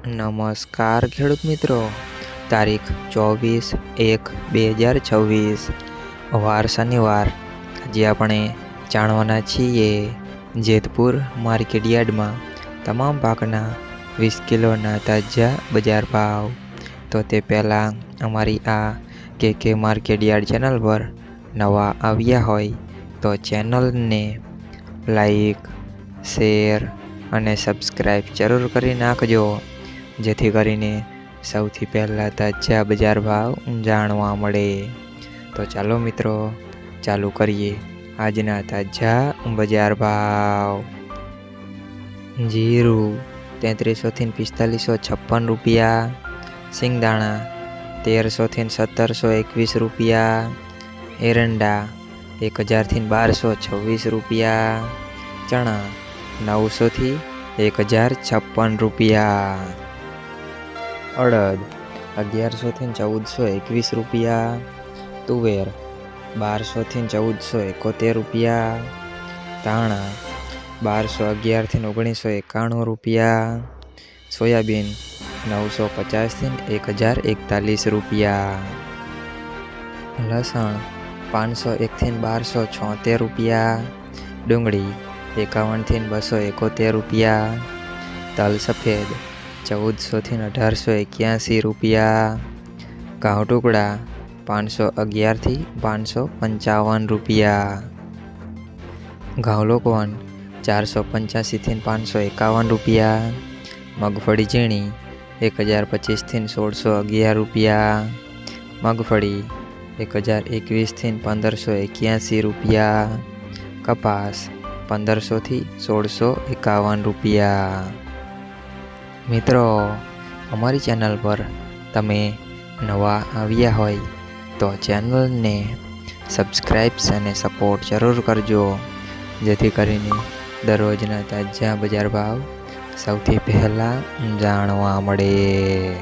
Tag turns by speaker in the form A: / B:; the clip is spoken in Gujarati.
A: નમસ્કાર ખેડૂત મિત્રો, તારીખ 24/1/2026 વાર શનિવાર। આજે આપણે જાણવાના છીએ જેતપુર માર્કેટયાર્ડમાં તમામ પાકના 20 કિલોના તાજા બજાર ભાવ। તો તે પહેલાં અમારી આ કે માર્કેટયાર્ડ ચેનલ પર નવા આવ્યા હોય તો ચેનલને લાઈક, શેર અને સબસ્ક્રાઈબ જરૂર કરી નાખજો, જેથી કરીને સૌથી પહેલાં તાજા બજાર ભાવ જાણવા મળે। તો ચાલો મિત્રો, ચાલુ કરીએ આજના તાજા બજાર ભાવ। જીરું 3300 થી 4556 રૂપિયા, સિંગદાણા 1300 થી 1721 રૂપિયા, એરંડા 1000 થી 1226 રૂપિયા, ચણા 900 થી 1056 રૂપિયા, અડદ 1100 થી 1421 રૂપિયા, તુવેર 1200 થી 1471 રૂપિયા, ધાણા 1211 થી 1991 રૂપિયા, સોયાબીન 950 થી 1041 રૂપિયા, લસણ 501 થી 1276 રૂપિયા, ડુંગળી 51 થી 271 રૂપિયા, તલ સફેદ 1400 થી 1881 રૂપિયા, ઘઉં ટુકડા 511 થી 555 રૂપિયા, ઘઉં લોકવન 485 થી 551 રૂપિયા, મગફળી ઝીણી 1025 થી 1611 રૂપિયા, મગફળી 1021 થી 1581 રૂપિયા, કપાસ 1500 થી 1651 રૂપિયા। મિત્રો, અમારી ચેનલ પર તમે નવા આવ્યા હોય તો ચેનલને સબસ્ક્રાઈબ અને સપોર્ટ જરૂર કરજો, જેથી કરીને દરરોજના તાજા બજાર ભાવ સૌથી પહેલાં જાણવા મળે।